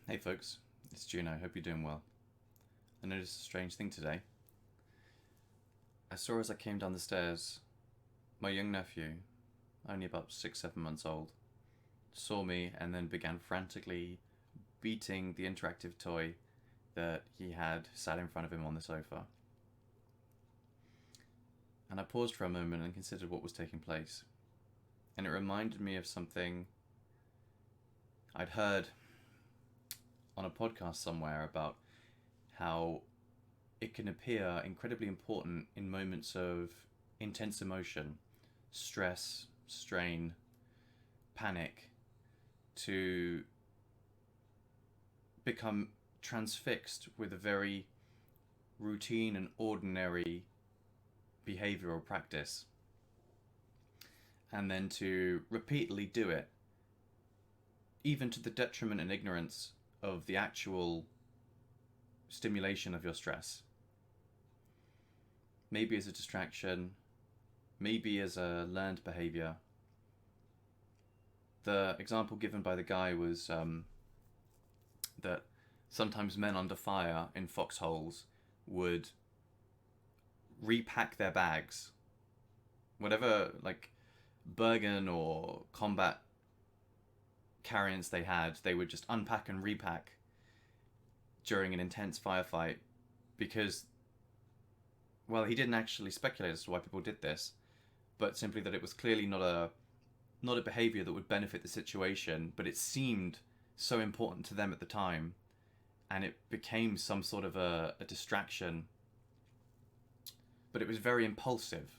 Hey folks, it's Juno. Hope you're doing well. I noticed a strange thing today. I saw as I came down the stairs, my young nephew, only about 6, 7 months old, saw me and then began frantically beating the interactive toy that he had sat in front of him on the sofa. And I paused for a moment and considered what was taking place. And it reminded me of something I'd heard on a podcast somewhere about how it can appear incredibly important in moments of intense emotion, stress, strain, panic, to become transfixed with a very routine and ordinary behavioral practice, and then to repeatedly do it, even to the detriment and ignorance of the actual stimulation of your stress. Maybe as a distraction, maybe as a learned behavior. The example given by the guy was that sometimes men under fire in foxholes would repack their bags. Whatever, like, Bergen or combat carriers they had, they would just unpack and repack during an intense firefight because, well, he didn't actually speculate as to why people did this, but simply that it was clearly not a behavior that would benefit the situation, but it seemed so important to them at the time, and it became some sort of a distraction. But it was very impulsive,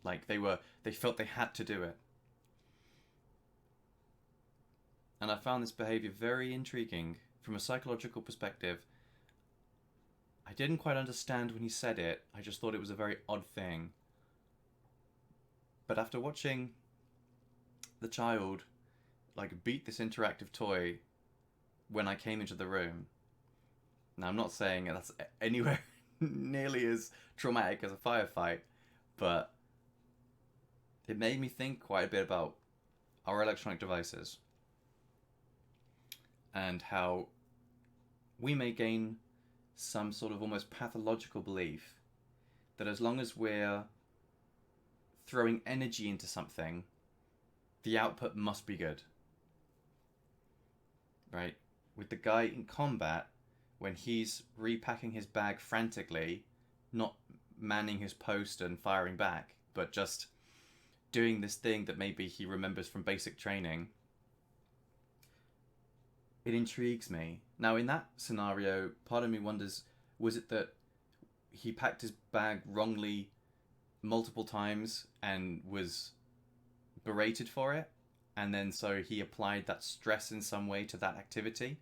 like they felt they had to do it. And I found this behavior very intriguing from a psychological perspective. I didn't quite understand when he said it. I just thought it was a very odd thing. But after watching the child beat this interactive toy when I came into the room, now I'm not saying that's anywhere nearly as traumatic as a firefight, but it made me think quite a bit about our electronic devices and how we may gain some sort of almost pathological belief that as long as we're throwing energy into something, the output must be good. Right? With the guy in combat, when he's repacking his bag frantically, not manning his post and firing back, but just doing this thing that maybe he remembers from basic training, it intrigues me. Now, in that scenario, part of me wonders, was it that he packed his bag wrongly multiple times and was berated for it, and then so he applied that stress in some way to that activity,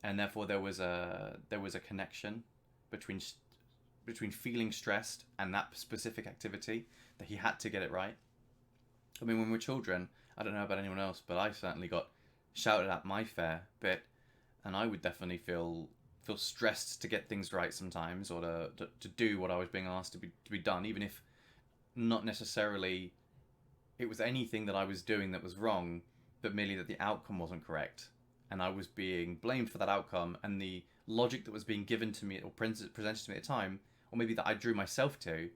and therefore there was a connection between feeling stressed and that specific activity, that he had to get it right. I mean, when we're children, I don't know about anyone else, but I certainly got shouted at my fair bit, and I would definitely feel stressed to get things right sometimes, or to do what I was being asked to be done, even if not necessarily it was anything that I was doing that was wrong, but merely that the outcome wasn't correct, and I was being blamed for that outcome, and the logic that was being given to me or presented to me at the time, or maybe that I drew myself to,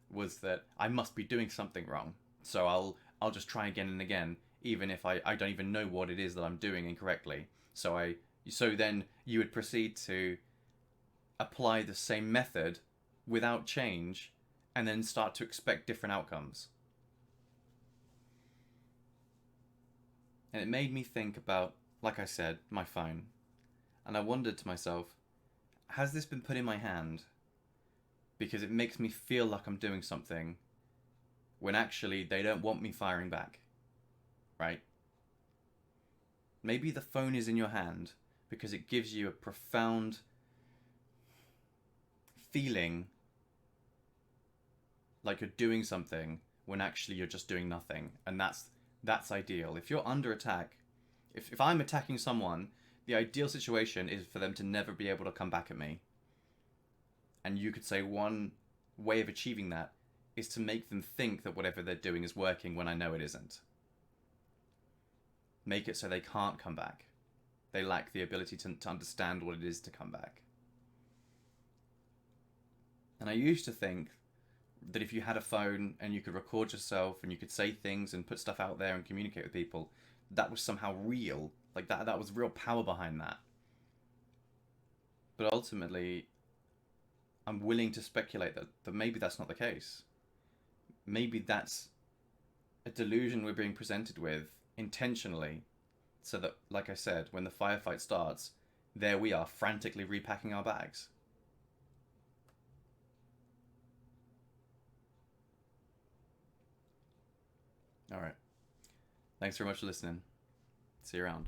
was that I must be doing something wrong. So I'll just try again and again, even if I don't even know what it is that I'm doing incorrectly. So then you would proceed to apply the same method without change, and then start to expect different outcomes. And it made me think about, like I said, my phone. And I wondered to myself, has this been put in my hand because it makes me feel like I'm doing something when actually they don't want me firing back? Right? Maybe the phone is in your hand because it gives you a profound feeling like you're doing something when actually you're just doing nothing. And that's ideal. If you're under attack, if I'm attacking someone, the ideal situation is for them to never be able to come back at me. And you could say one way of achieving that is to make them think that whatever they're doing is working when I know it isn't. Make it so they can't come back. They lack the ability to understand what it is to come back. And I used to think that if you had a phone and you could record yourself and you could say things and put stuff out there and communicate with people, that was somehow real. Like that was real power behind that. But ultimately, I'm willing to speculate that maybe that's not the case. Maybe that's a delusion we're being presented with intentionally, so that, like I said, when the firefight starts, there we are frantically repacking our bags. All right. Thanks very much for listening. See you around.